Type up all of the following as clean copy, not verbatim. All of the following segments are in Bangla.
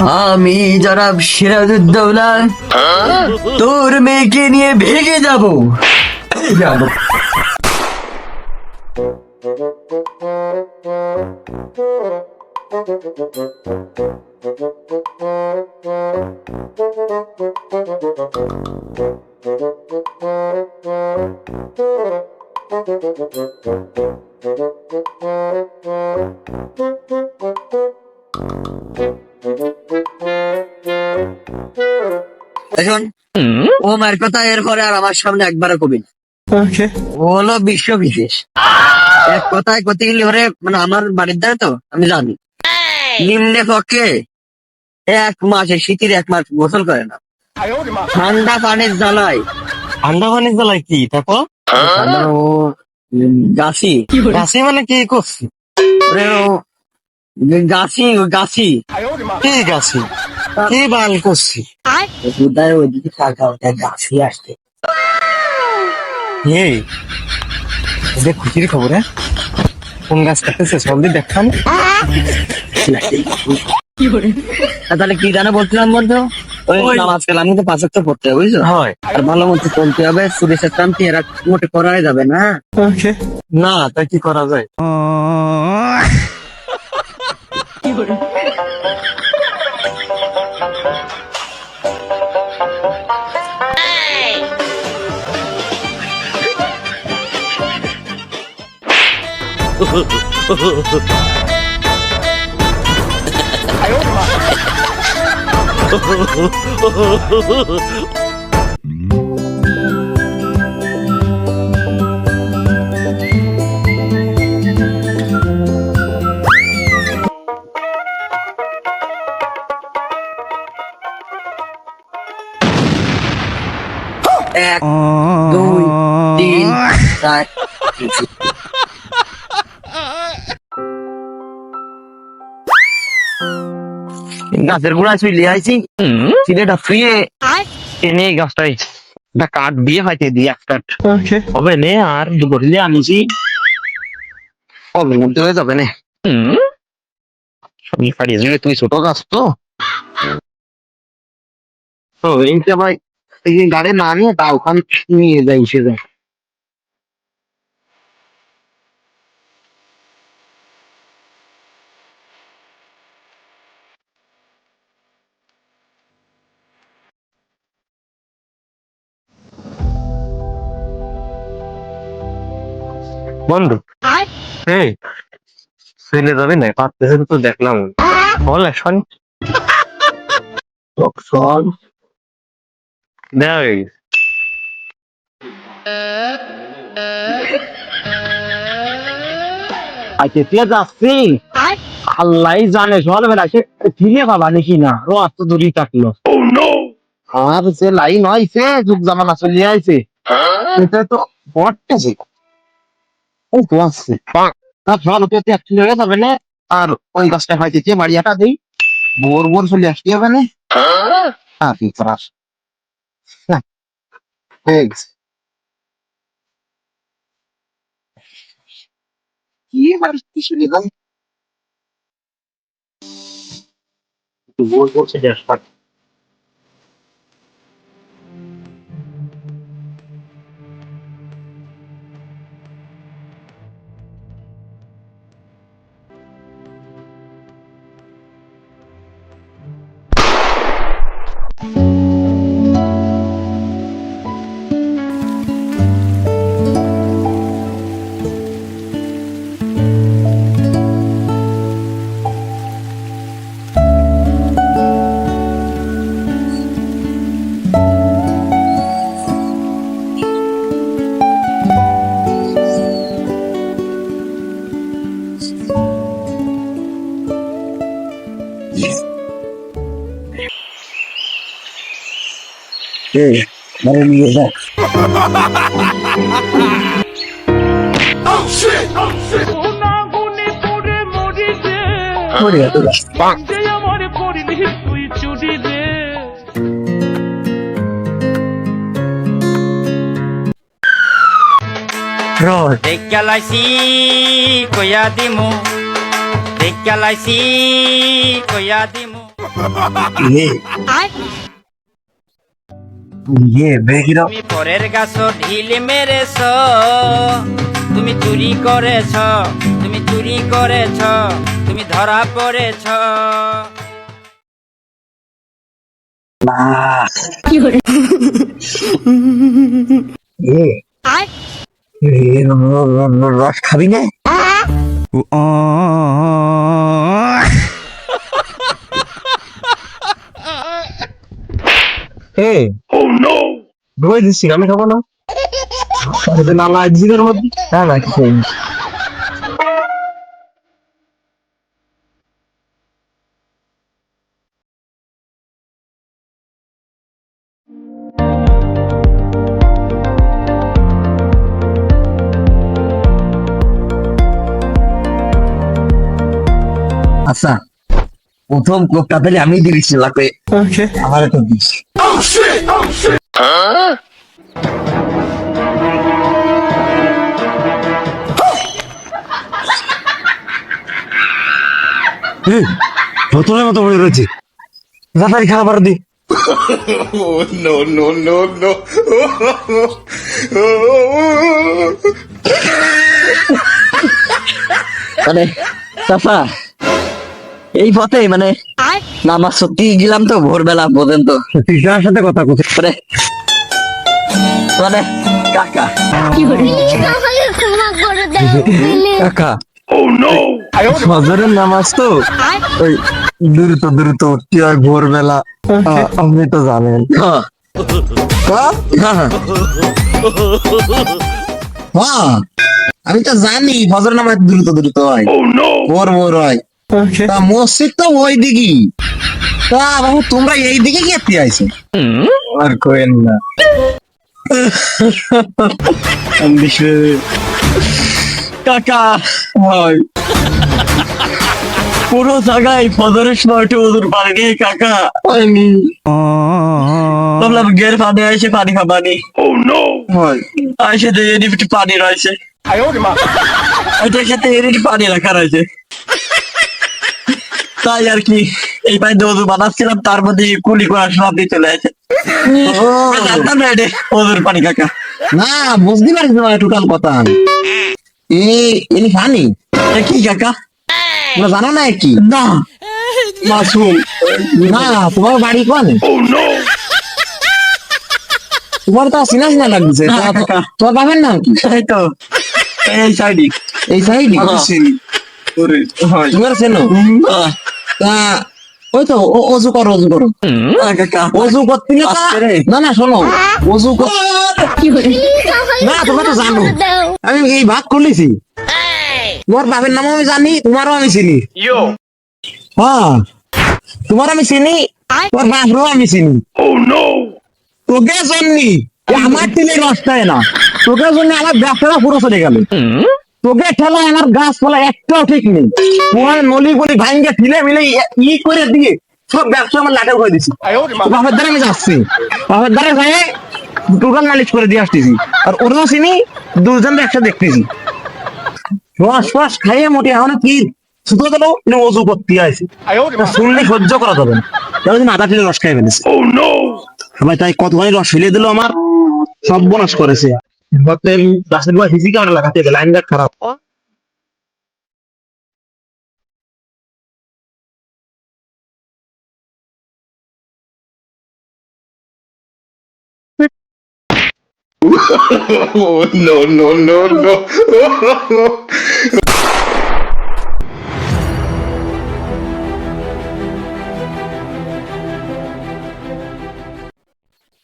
আমি জনাব সিরাজউদ্দৌলা তোর মেয়েকে নিয়ে ভেগে যাব। এখন ও মায়ের কথা এরপরে আর আমার সামনে একবারও কবি না। ও হলো বিশ্ব বিশেষ। এক কথায় কতি গেলে ওরে মানে আমার বাড়ির দ্বারা তো আমি জানি নিম্নে পক্ষে 1 মাসে শীতের 1 মাস গোসল করে না ঠান্ডা পানির জ্বালায়। ঠান্ডা পানির জ্বালায় কি তারপর? ও গাছি গাছে মানে কি করছি? ওরে ও গাছি গাছি কি গাছি? কি বাল করছি? উদয় ওইদিকে থাকা ওটা গাছি আসতে। এই যে খুশির খবর, হ্যাঁ? কোন গাছ কাটতেছে জলদি দেখান। তাহলে কি জানো বলছিলাম বন্ধু, ওই নামাজ কালাম কিন্তু 5 ওয়াক্ত পড়তে হবে বুঝছো, হয় আর ভালো মতো চলতে হবে। সুরেশের ক্রান্তি এরা মোটে করাই যাবে না। না, তাই কি করা যায়? এক, দুই, তিন, চার। গাছের গোড়ায় চলে আইছি, সিলেটা ফ্রিয়ে এনে গাছটাই একটা কাঠ দিয়ে হয়তো দিই, এক কাঠ হবে নে, আর দুপুরে আনিছি ওর মধ্যে হয়ে যাবে না। সবজি ফাটিয়ে দিলে, তুই ছোট গাছ তো এইটা ভাই এই গাড়ি না নিয়ে তা ওখান নিয়ে যাই সে যায়। বন্ধু এই ছেলে যাবে না পারতেছে তো দেখলাম, বল এখন শোন দেখ আজকে যাচ্ছি, আল্লাহ জানে সকাল বেলা সে ফিরে পাবা নাকি না, ও এত দূরই থাকলো। আর যে লাইন হয়েছে যুগ জামানা চলিয়ে আইছে, এটা তো পড়তেছে এই তো আসছে ভালো পেতে একটু হয়ে যাবে না। আর ওই গাছটা হয়তো মারিয়াটা দিই ভোর ভোর চলে আসতে হবে না। আর কি করাস কি মানুষ কি শুনি ভোর ভোর চলে আসতাম। মানে নিয়ে যা দেখালাইছি কইয়া দিমু, দেখালাইছি কইয়া দিমু। বেগিরা তুমি পরের গাছ ঢিল মেরেছ, তুমি চুরি করেছ, তুমি চুরি করেছ, তুমি ধরা পড়েছ। রস খাবি না? ঢুকাই দিচ্ছি, আমি খাবো না। নালা জিদের মধ্যে না না কিছু নেই। আচ্ছা, প্রথম কোপটা পেলে আমি দিয়েছি, লাগবে আমার তো দিস। বোতলের মতো পড়ে রয়েছে, তাড়াতাড়ি খাবার দি। মানে চাচা, এই পথে মানে নামাজ সত্যি গেলাম তো ভোরবেলা পর্যন্ত তৃষ্ণার সাথে কথা বলছে মানে মানে কাকা কাকা ফজরের নামাজ তো ওই দ্রুত দ্রুত উঠতে হয় ভোরবেলা, আপনি তো জানেন। আমি তো জানি ফজরের নামাজ দ্রুত দ্রুত হয়, ভোর ভোর হয়। তা মসজিদ তো ওই দিকে, তা বাবু তোমরা এই দিকে কি আইছো? আর কোয়েন না কাকা, হয় পুরো জায়গায় ফজরের সময় উঠে ওদের পানি নিয়ে কাকা হয়নি। ভাবলাম গের পানি আসে, পানি খাবানি আসে একটু পানি রয়েছে, এটার সাথে পানি রাখা রয়েছে, তাই আর কি এই পানি ওজু বানাচ্ছিলাম, তার মধ্যে কুলি করার সব দিয়ে চলে আসে। জানতাম না এটা ওজুর পানি কাকা। না বুঝতে পারিস না টোটাল কথা। এই পানি কি কাকা জানো না? কি না মাসুম না, তোমার বাড়ি কোনে? তোমার তো চিনা চিনা লাগছে। তোমার বাবার নাম কি? এই তো এই সাইডি, এই সাইডি তোমার চেনো? তা ওই তো অজু করো, অজু করো। অজু করতে না না শোনো, অজু না তোমরা তো জানো আমি এই ভাগ করলেছি। তোমার বাপের নামও আমি জানি, তোমারও আমি চিনি। হ্যাঁ তোমার আমি চিনি, তোমার বাপরও আমি চিনি। তোকে জন্যি আমার টিলে নষ্টায় না, তোকে জন্য আমার ব্যবসাটা পুরো চলে গেল। তোকে ঠেলায় আমার গাছপালা একটাও ঠিক নেই। তোমার নলি গলি ভাইঙ্গা ঠিলে মিলে ই করে দিয়ে সব ব্যবসা আমার লাটে করে দিছি। বাপের দ্বারা আমি যাচ্ছি, বাপের দ্বারা যাই দোকান মালিশ করে দিয়ে আসতেছি, আর ওরাও চিনি, দুজন একসাথে দেখতেছি। রস ফস খাইয়ে মোটে এখন কি শুধু গেল অজু করতে আছে, শুনলে সহ্য করা যাবে না। আধা কিলো রস খাই ফেলেছে সবাই, তাই কতখানি রস ফেলে দিল, আমার সব বনাশ করেছে। গাছের গোড়ায় হিসি কারণে লাগাতে লাইন গাছ খারাপ।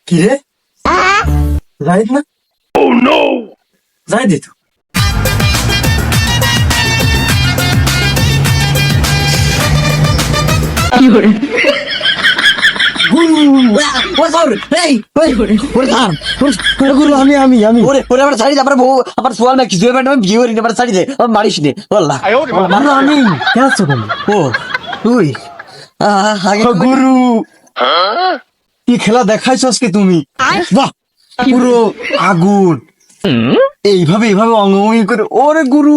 কি রে যাই না? যাই দিত গুরু কি খেলা দেখাইছ আজকে তুমি? বাহ পুরো আগুন এইভাবে অঙ্গভঙ্গি করে ওরে গুরু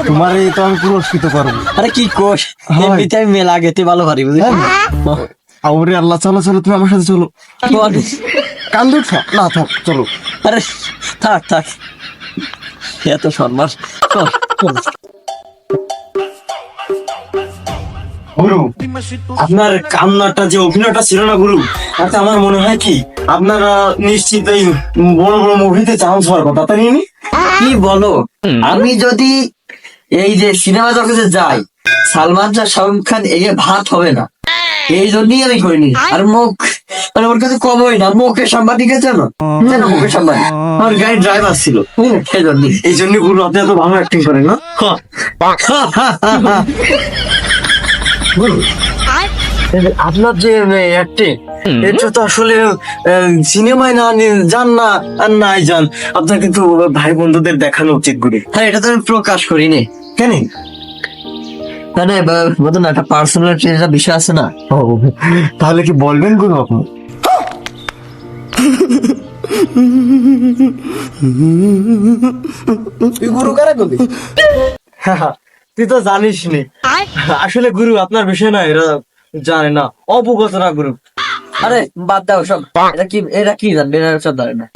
তোমার তো আমি পুরস্কৃত করবো। আরে কি কোষ, এমনিতে আমি মেলা গেতে ভালো পারি বুঝলি। আরে আল্লাহ, চলো চলো, তুমি আমার সাথে চলো। কান্দু না, থাক, চলো। আরে থাক থাক, এত সম্মান। চল, চল। গুরু, আপনার কান্নাটা যে অভিনয়টা ছিল না গুরু, তাতে আমার মনে হয় কি আপনারা নিশ্চিত এই বড় বড় মুভিতে চান্স হওয়ার কথা, তাই নি? কি বলো, আমি যদি এই যে সিনেমা জগতে যাই, সালমান শাহ, শাহরুখ খান এই ভাত হবে না, এই জন্যই আমি করিনি। আর মুখ মানে ওর কাছে কমই না, মুখে সাংবাদিক জানো জানো, মুখে সাংবাদিক আমার গাড়ি ড্রাইভার ছিল, সেই জন্যই। এই জন্য গুরু আপনি এত ভালো অ্যাক্টিং করেন না? গুরু, আপনার যে অ্যাক্টিং, এটা তো আসলে সিনেমায় না যান না আর নাই যান, আপনার কিন্তু ভাই বন্ধুদের দেখানো উচিত গুরু। হ্যাঁ, এটা তো আমি প্রকাশ করিনি। কেন? মানে বলতো না, একটা পার্সোনাল একটা বিষয় আছে না। ও, তাহলে কি বলবেন গুরু আপনি? তুই গুরু কারা করবি? তুই তো জানিস নি, আসলে গুরু আপনার বিষয় না, এরা জানে না, অবগত না গুরু। আরে বাদ দাও সব, এটা কি জানবে, এরা সব জানে না।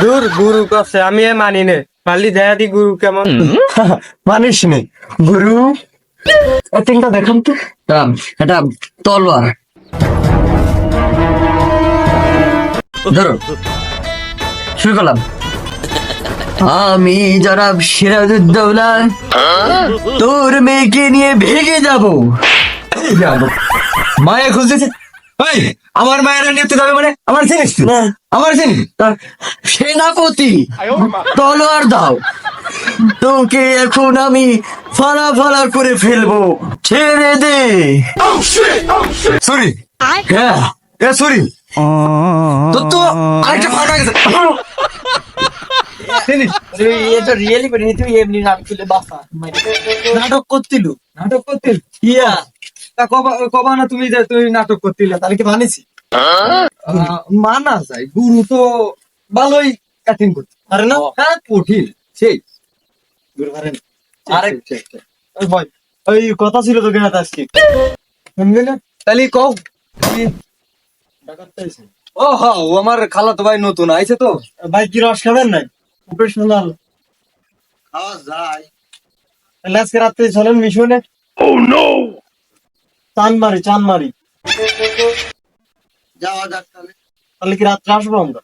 দূর গুরু কাছে আমি মানি নে, পারলি দেখা দি গুরু কেমন। মানিস নে গুরু, অ্যাক্টিংটা দেখান তো। এটা তলোয়ার ধরো, শুরু করলাম। আমি যারা সিরাজউদ্দৌলা, তোর মেয়েকে নিয়ে ভেগে যাবো। মায়া খুঁজতেছে, এই আমার মায়ের নিতে যাবে মানে? আমার চিনিস তুই? আমার চিনিস? সেনাপতি, তলোয়ার দাও, তোকে এখন আমি ফালা ফালা করে ফেলবো, ছেড়ে দে। সরি, হ্যাঁ, এ সরি, তো তো আরেকটা ফাটা গেছে। এটা রিয়েলি করিনি, তুই এমনি নাম তুলে বাসা নাটক করছিল, ইয়া। তা কবা না তুমি যে তুই নাটক করছিলে, তাহলে কি মানেছি? মানা যায়, গুরু তো ভালোই অ্যাক্টিং করছে, আরে না? হ্যাঁ, কঠিন সেই গুরু পারেন। আরে ওই ভাই, ওই কথা ছিল তোকে না আজকে, শুনবি না? তাহলে কও কি ডাকাতটা আইছে? ও হ্যাঁ, ও আমার খালাতো ভাই, নতুন আইছে তো। ভাই কি রস খাবেন নাই? প্রফেশনাল খাওয়া যায়। তাহলে আজকে রাত্রে চলেন মিশনে। ও নো, চানমারি যাওয়া যাক। তাহলে কি রাত্রে আসবো আমরা?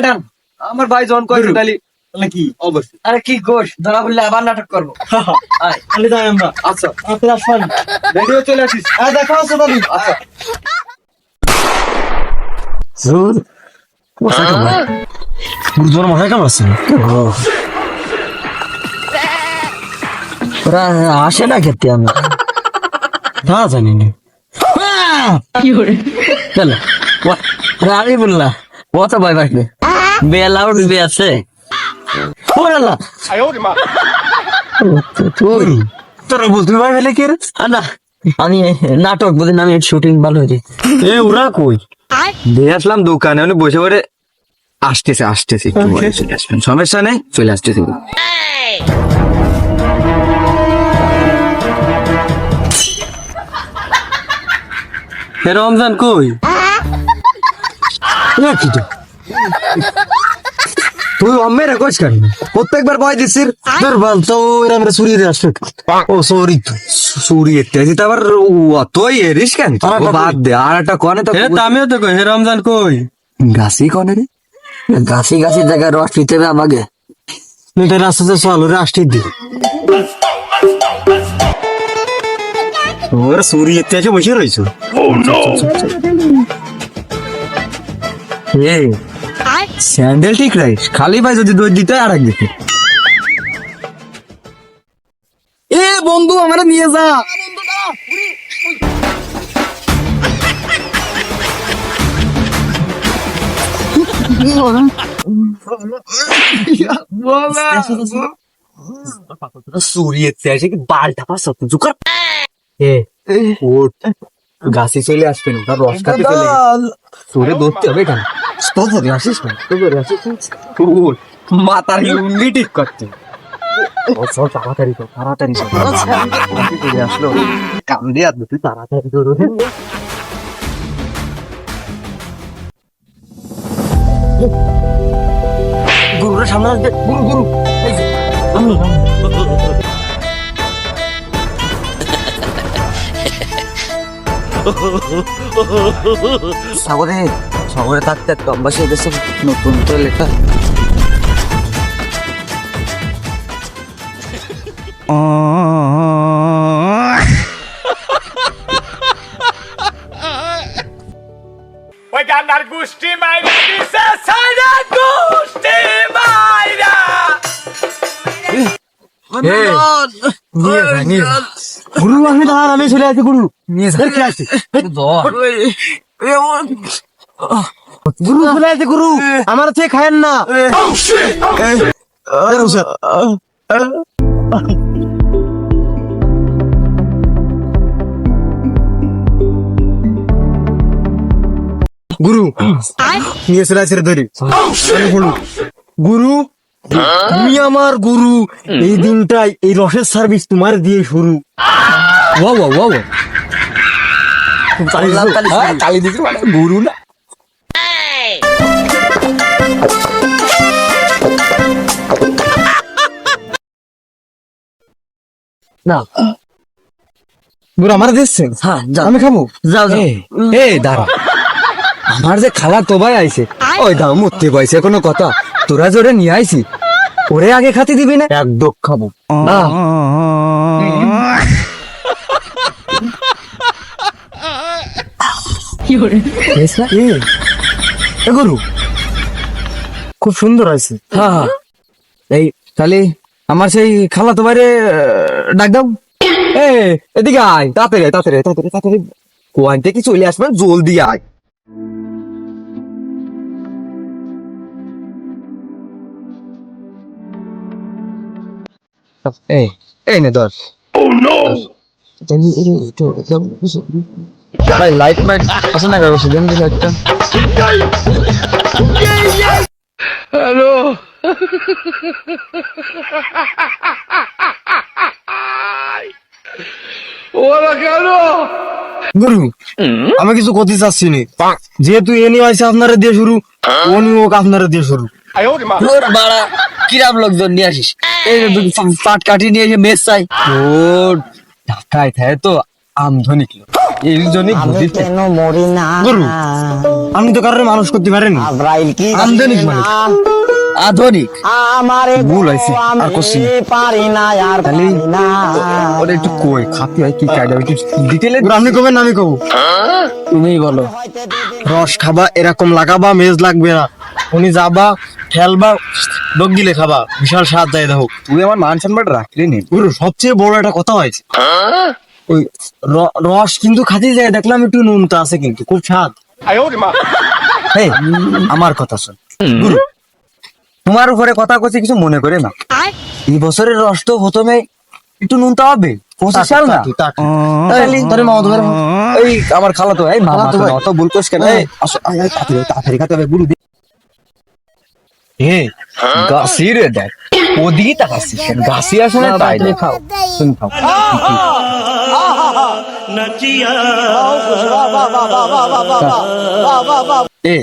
ডান, আমার ভাই জন কয়েছে, তাহলে কি অবশ্যই। আরে কি গোশ, ধরা বললে আবার নাটক করবো। আয়। তাহলে যাই আমরা। আচ্ছা, রাত্রে আসবেন, রেডিও চলে আসিস। হ্যাঁ, দেখা হচ্ছে তাহলে। আচ্ছা। গুরুজন মাথায় কাম আছে। ওরা আসে না খেতে আমরা, তা জানি না। চলো আমি বললাম কত ভয় পাইবে, বেলাউট বে আছে। তোরা বল, তুমি ভাই ফেলে কে রে? না, আমি নাটক বুঝি, আমি শুটিং ভালো হয়েছি। এ ওরা কই? দিয়ে আসলাম দোকানে, উনি বসে পড়ে আসতেছে একটু পরে চলে আসবেন, সমস্যা নেই, চলে আসতেছে। হে রমজান কই? তুই অম্মের কইস কেন? প্রত্যেকবার ভয় দিচ্ছিস, দুর্বল তো এরা আমরা চুরি দিয়ে আসবে। ও সরি, চুরি এতে তো আবার তুই এরিস কেন? ও বাদ দে, আর একটা কনে তো আমিও তো কই, হে রমজান কই? গাছি কনে রে? গাছি গাছি জায়গায় রস নিতে হবে আমাকে। এটা রাস্তাতে চল, ওরা আসতে দি। ওরা চুরি এতে এসে বসে রয়েছে। স্যান্ডেল ঠিক রাইস, খালি ভাই যদি দই দিতে আর এক দিতে। বন্ধু আমার নিয়ে যা। সুরিয়েছে এসে কি বালটা পাস জুকার ওট গাছে চলে আসবেন ওটা রস খাতে চলে তোরে ধরতে হবে কেন তো ধরে আসিস না তো ধরে আসিস ওট মাথার লুঙ্গি ঠিক করতে ও সব তাড়াতাড়ি তো তাড়াতাড়ি চলে আসলো কাম দিয়ে তুই তাড়াতাড়ি ধরো গুরুরা সামনে আসবে গুরু গুরু সাগরে সাগরে থাকতে একটা অভ্যাস হয়ে গেছে নতুন করে লেখা ওই গান্ডার গোষ্ঠী মাইরা দিছে সাইরা গোষ্ঠী মাইরা গুরু আমি দাঁড়ান, আমি চলে আসি গুরু নিয়ে যা কি আছে ধর গুরু চলে আসি গুরু আমার থেকে খায়েন না। গুরু নিয়ে চলে আসি রে ধরি গুরু তুমি আমার গুরু এই দিনটাই এই রসের সার্ভিস তোমার দিয়ে শুরু। ওয়া ওয়া ওয়া ওয়া তালি দিছি মানে গুরু না না গুরু আমার দিচ্ছেন, হ্যাঁ আমি খাবো। যাও যাও এ দাঁড়া আমার যে খালা তো ভাই আইছে ওই দাও মরতে পাইছে কোনো কথা তোরা জোরে নিয়ে আইছি ওরে আগে খাতে দিবি না একদম খাবো। এ গুরু খুব সুন্দর আছে। হ্যাঁ হ্যাঁ এই তাহলে আমার সেই খালা তো বাইরে ডাক দাও এ এদিকে আয় তাড়াতাড়ি আয়, তাড়াতাড়ি আয়, তাড়াতাড়ি তাড়াতাড়ি কোয়ান থেকে চলে আসবেন জলদি আয় এই এই নে ধর ভাই লাইট মাইট আছে না কাগজ দেন দিলে একটা গুরু আমি কিছু করতে চাচ্ছি না, যেহেতু এ নিয়ে আছে আপনারা দিয়ে শুরু, ও নিয়ে হোক আপনারা দিয়ে শুরু। তোর বাড়া কিরাম লোকজন নিয়ে আসিস এই যে দুটো পাট কাটি নিয়ে এসে মেস চাই ও ঢাকায় থাকে তো আমধনিক লোক এই জন্যই বুঝি গুরু আপনি তো কারোর মানুষ করতে পারেন, আমদানিক মানুষ আধুনিক ভুল হয়েছে আর করছি তাহলে ওরা একটু কই খাতি হয় কি কায়দা একটু ডিটেলে গুরু আপনি কবেন না আমি কব, তুমিই বলো রস খাবা এরকম লাগাবা মেজ লাগবে না, উনি যাবা খেলবা ডোক গিলে খাবা বিশাল স্বাদ দেয় দেখো। তুই আমার মান সম্মান রাখলি নি গুরু সবচেয়ে বড় একটা কথা হয়েছে, ওই রস কিন্তু খাতে যায় দেখলাম একটু নুনটা আছে কিন্তু খুব স্বাদ। এই আমার কথা শোন গুরু তোমার উপরে কথা কইছি কিছু মনে করে না এই বছরের রস তো প্রথমে একটু নুনটা হবে 25 সাল না তোরে মাও ধরে এই আমার খালা তো এই মামা তো অত ভুল করিস কেন এই আসো আয় আয় তাড়াতাড়ি তাড়াতাড়ি খাতে হবে গুরু এ গাছি রে দেখ ওদিকে তাকাচ্ছিস কেন গাছি আসে না তাই রে খাও তুমি খাও এ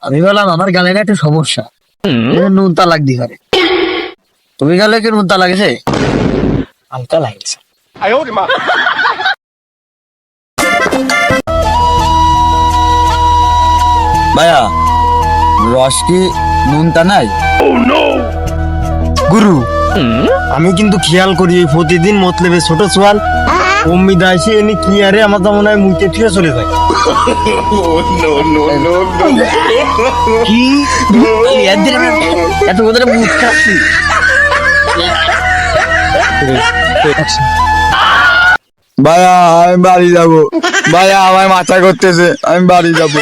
আমি বললাম আমার গালে না একটা সমস্যা নুন তালাক দি ঘরে তুমি গালে কি নুন তালাক গেছে হালকা লাগছে ভাইয়া রস কি নুনটা নাই গুরু আমি কিন্তু খেয়াল করি এই প্রতিদিন মতলবে ছোট সোয়াল অম্মি দাইছে এনে কি আরে আমার তো মনে হয় মুইতে ঠিক চলে যায়। কি এত কথা মুখ খাচ্ছি ভাইয়া আমি বাড়ি যাবো, ভাইয়া আমার মাথা করতেছে, আমি বাড়ি যাবো।